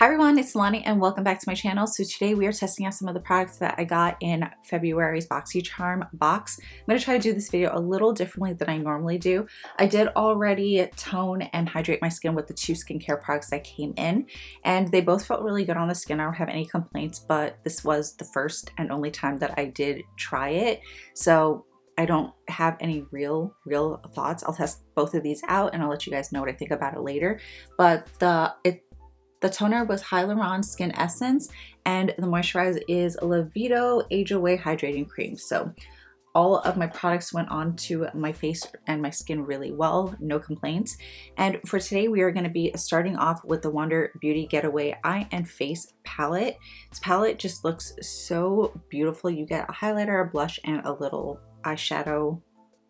Hi everyone, it's Nalanie and welcome back to my channel. So today we are testing out some of the products that I got in February's Boxycharm box. I'm going to try to do this video a little differently than I normally do. I did already tone and hydrate my skin with the two skincare products that came in, and they both felt really good on the skin. I don't have any complaints, but this was the first and only time that I did try it. So I don't have any real thoughts. I'll test both of these out and I'll let you guys know what I think about it later. But the toner was Hyaluron Skin Essence, and the moisturizer is Levito Age Away Hydrating Cream. So all of my products went on to my face and my skin really well, no complaints. And for today, we are going to be starting off with the Wonder Beauty Getaway Eye and Face Palette. This palette just looks so beautiful. You get a highlighter, a blush, and a little eyeshadow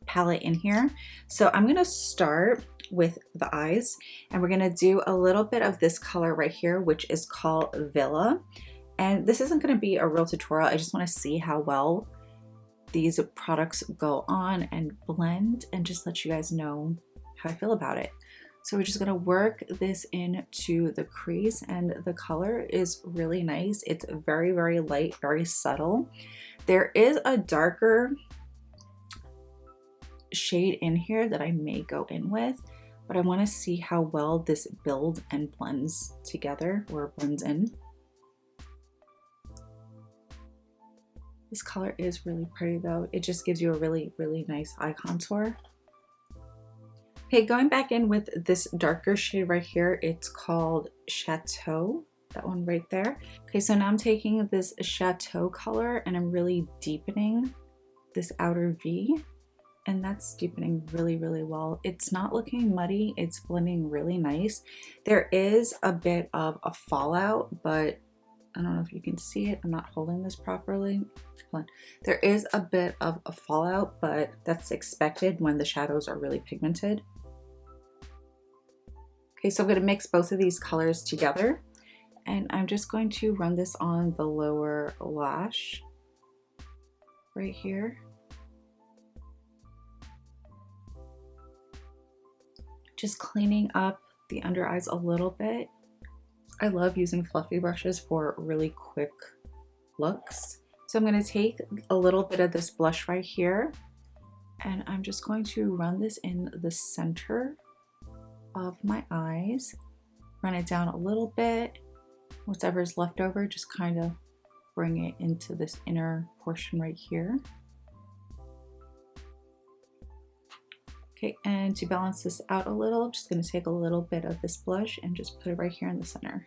palette in here. So I'm going to start with the eyes, and we're going to do a little bit of this color right here, which is called Villa. And this isn't going to be a real tutorial. I just want to see how well these products go on and blend, and just let you guys know how I feel about it. So we're just going to work this into the crease, and the color is really nice. It's very light, very subtle. There is a darker shade in here that I may go in with, but I want to see how well this builds and blends together, or blends in. This color is really pretty though. It just gives you a really nice eye contour. Okay, going back in with this darker shade right here, it's called Chateau, that one right there. Okay, so now I'm taking this Chateau color and I'm really deepening this outer V. And that's deepening really well. It's not looking muddy, it's blending really nice. There is a bit of a fallout, but I don't know if you can see it. I'm not holding this properly. There is a bit of a fallout, but that's expected when the shadows are really pigmented. Okay, so I'm going to mix both of these colors together, and I'm just going to run this on the lower lash right here. Just cleaning up the under eyes a little bit. I love using fluffy brushes for really quick looks. So I'm going to take a little bit of this blush right here, and I'm just going to run this in the center of my eyes. Run it down a little bit. Whatever's left over, just kind of bring it into this inner portion right here. Okay, and to balance this out a little, I'm just going to take a little bit of this blush and just put it right here in the center.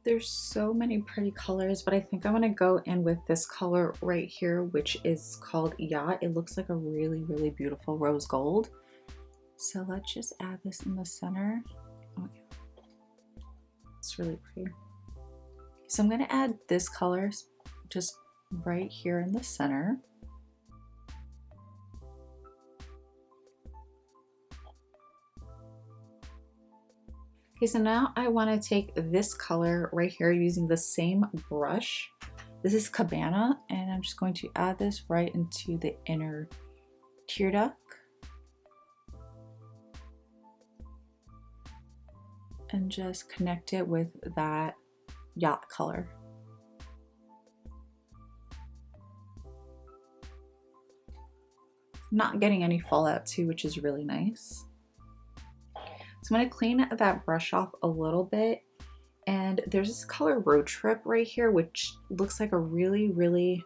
There's so many pretty colors, but I think I'm going to go in with this color right here, which is called Yacht. It looks like a really beautiful rose gold. So let's just add this in the center. Oh yeah, it's really pretty. So I'm going to add this color just right here in the center. Okay, so now I want to take this color right here using the same brush. This is Cabana, and I'm just going to add this right into the inner tear duct. And just connect it with that Yacht color. Not getting any fallout too, which is really nice. So I'm going to clean that brush off a little bit, and there's this color Road Trip right here, which looks like a really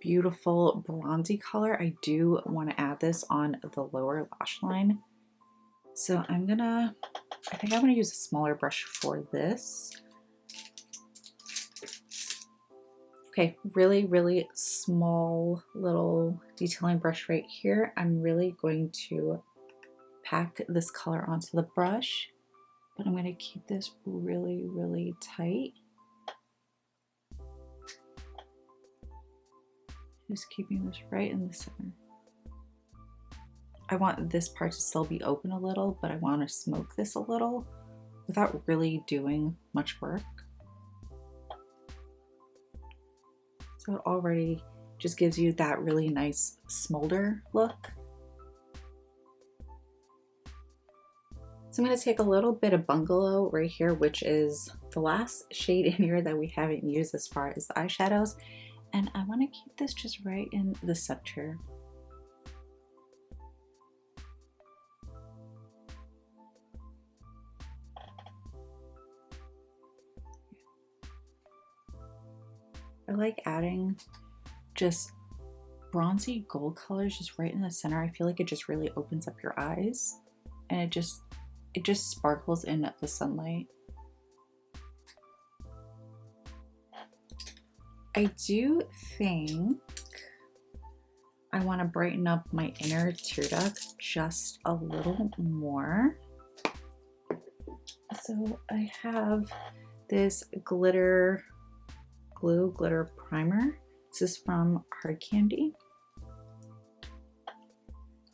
beautiful bronzy color. I do want to add this on the lower lash line. So I think I'm going to use a smaller brush for this. Okay, really small little detailing brush right here. I'm really going to pack this color onto the brush, but I'm going to keep this really tight. Just keeping this right in the center. I want this part to still be open a little, but I want to smoke this a little without really doing much work. So it already just gives you that really nice smolder look. So I'm going to take a little bit of Bungalow right here, which is the last shade in here that we haven't used as far as the eyeshadows. And I want to keep this just right in the center. I like adding just bronzy gold colors just right in the center. I feel like it just really opens up your eyes, and it just sparkles in the sunlight. I do think I want to brighten up my inner tear duct just a little more. So I have this glitter primer. This is from Hard Candy. I'm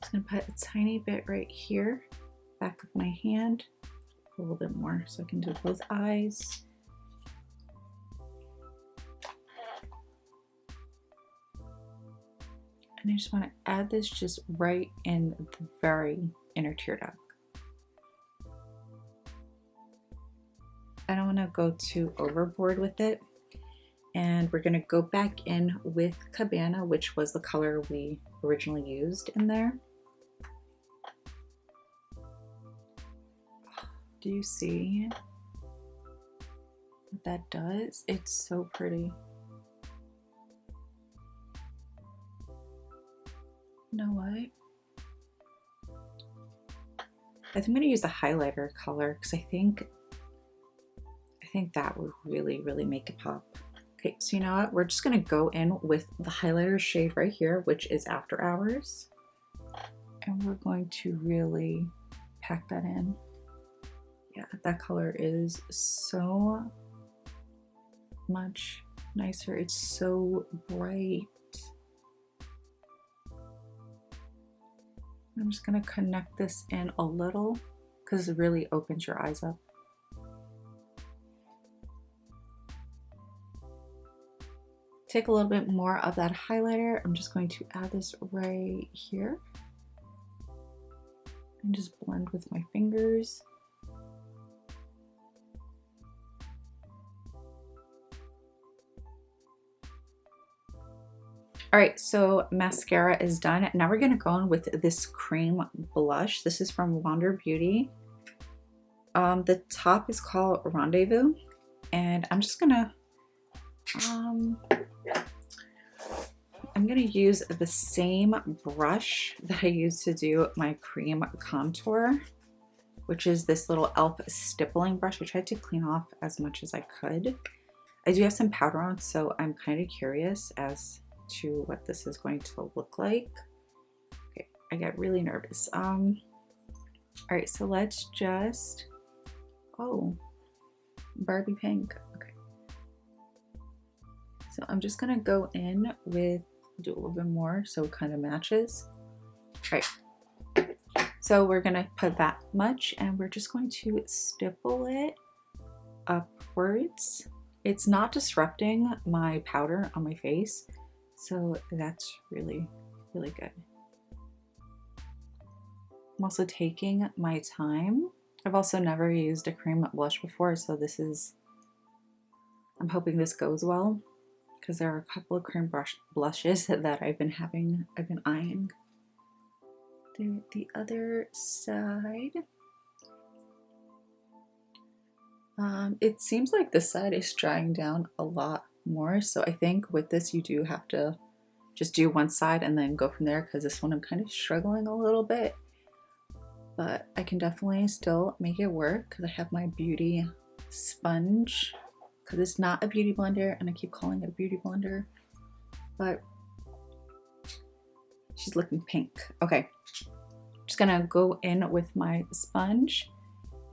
just gonna put a tiny bit right here, back of my hand, a little bit more so I can do both eyes. And I just want to add this just right in the very inner tear duct. I don't want to go too overboard with it. And we're going to go back in with Cabana, which was the color we originally used in there. Do you see what that does? It's so pretty. You know what? I think I'm going to use the highlighter color because I think that would really, really make it pop. Okay, so you know what? We're just gonna go in with the highlighter shade right here, which is After Hours. And we're going to really pack that in. Yeah, that color is so much nicer. It's so bright. I'm just gonna connect this in a little because it really opens your eyes up. Take a little bit more of that highlighter. I'm just going to add this right here and just blend with my fingers. All right, so mascara is done. Now we're gonna go in with this cream blush. This is from Wander Beauty. The top is called Rendezvous, and I'm just gonna I'm gonna use the same brush that I used to do my cream contour, which is this little e.l.f. stippling brush. I tried to clean off as much as I could. I do have some powder on, so I'm kind of curious as to what this is going to look like. Okay, I get really nervous. All right, so let's just, oh, Barbie pink. Okay. So I'm just gonna go in with, do a little bit more so it kind of matches. All right, so we're gonna put that much and we're just going to stipple it upwards. It's not disrupting my powder on my face, so that's really, really good. I'm also taking my time. I've also never used a cream blush before, so this is, I'm hoping this goes well, because there are a couple of cream blushes that I've been eyeing. Do the other side. It seems like this side is drying down a lot more, so I think with this you do have to just do one side and then go from there, because this one I'm kind of struggling a little bit, but I can definitely still make it work because I have my beauty sponge, because it's not a beauty blender and I keep calling it a beauty blender, but she's looking pink. Okay, just gonna go in with my sponge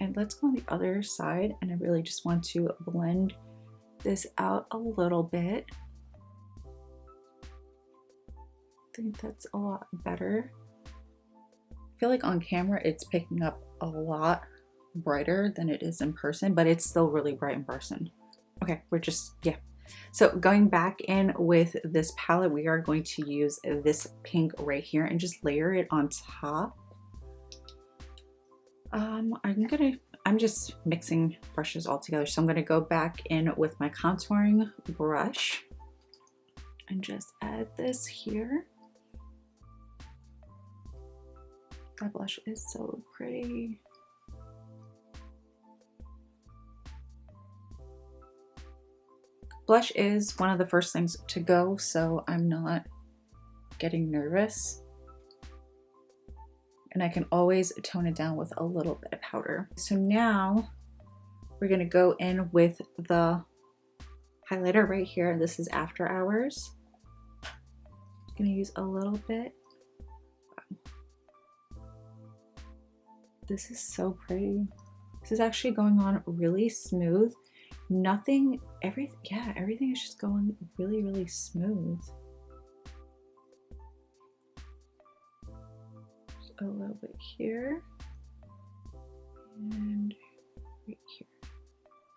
and let's go on the other side, and I really just want to blend this out a little bit. I think that's a lot better. I feel like on camera it's picking up a lot brighter than it is in person, but it's still really bright in person. Okay, we're just, yeah. So going back in with this palette, we are going to use this pink right here and just layer it on top I'm just mixing brushes all together. So I'm gonna go back in with my contouring brush and just add this here. That blush is so pretty. Blush is one of the first things to go, so I'm not getting nervous. And I can always tone it down with a little bit of powder. So now we're gonna go in with the highlighter right here. This is After Hours. I'm gonna use a little bit. This is so pretty. This is actually going on really smooth. Nothing, everything is just going really, really smooth. Just a little bit here and right here.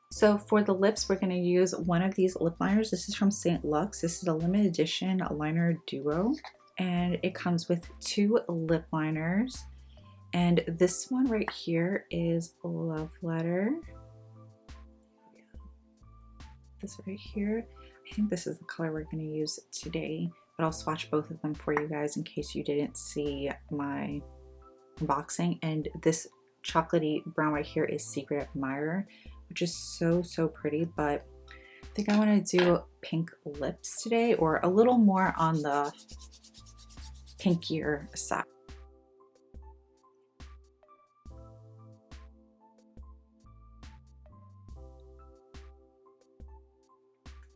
So for the lips, we're going to use one of these lip liners. This is from St. Luxe. This is a limited edition liner duo, and it comes with 2 lip liners. And this one right here is Love Letter. This right here, I think this is the color we're going to use today, but I'll swatch both of them for you guys in case you didn't see my unboxing. And this chocolatey brown right here is Secret Admirer, which is so, so pretty, but I think I want to do pink lips today, or a little more on the pinkier side.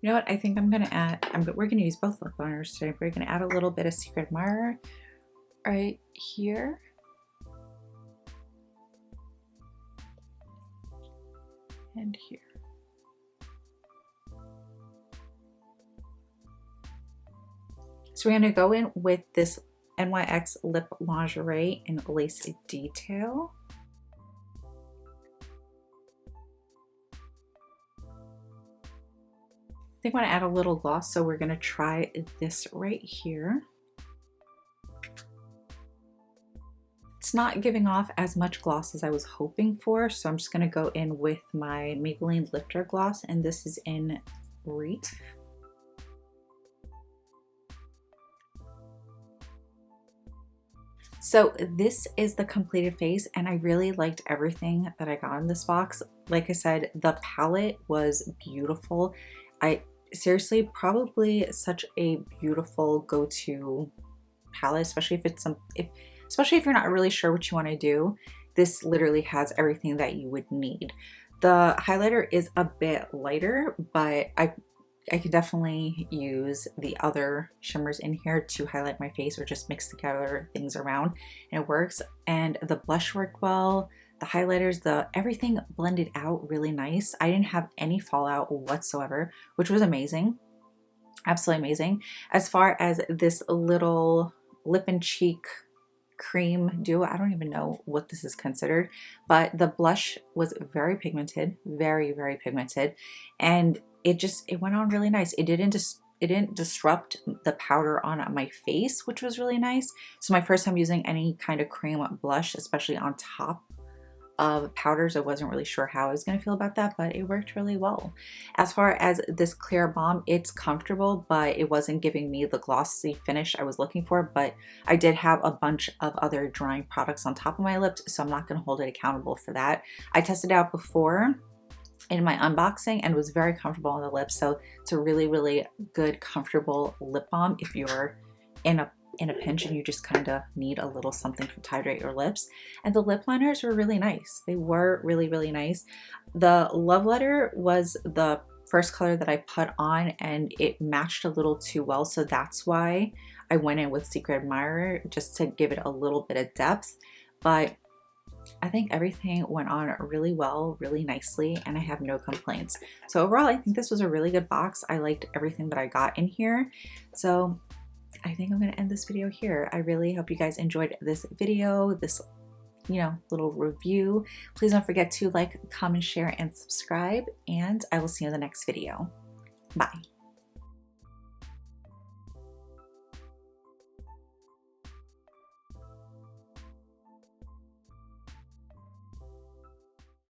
You know what? I think I'm gonna add. We're gonna use both lip liners today. We're gonna add a little bit of Secret Admirer right here, and here. So we're gonna go in with this NYX Lip Lingerie in Lace Detail. I think I want to add a little gloss, so we're going to try this right here. It's not giving off as much gloss as I was hoping for, so I'm just going to go in with my Maybelline Lifter Gloss, and this is in Reef. So this is the completed face, and I really liked everything that I got in this box. Like I said, the palette was beautiful. Seriously, probably such a beautiful go-to palette, especially if it's especially if you're not really sure what you want to do. This literally has everything that you would need. The highlighter is a bit lighter, but I could definitely use the other shimmers in here to highlight my face, or just mix together things around, and it works. And the blush worked well. The highlighters, everything blended out really nice. I didn't have any fallout whatsoever, which was amazing. Absolutely amazing. As far as this little lip and cheek cream duo, I don't even know what this is considered, but the blush was very pigmented, very, very pigmented. And it went on really nice. It didn't disrupt the powder on my face, which was really nice. So my first time using any kind of cream blush, especially on top of powders, I wasn't really sure how I was going to feel about that, but it worked really well. As far as this clear balm, it's comfortable, but it wasn't giving me the glossy finish I was looking for. But I did have a bunch of other drying products on top of my lips, so I'm not going to hold it accountable for that. I tested it out before in my unboxing and was very comfortable on the lips. So it's a really, really good, comfortable lip balm if you're in a pinch and you just kind of need a little something to hydrate your lips. And the lip liners were really nice. They were really, really nice. The Love Letter was the first color that I put on, and it matched a little too well. So that's why I went in with Secret Admirer, just to give it a little bit of depth. But I think everything went on really well, really nicely, and I have no complaints. So overall, I think this was a really good box. I liked everything that I got in here. So I think I'm going to end this video here. I really hope you guys enjoyed this video, this, little review. Please don't forget to like, comment, share, and subscribe, and I will see you in the next video. Bye.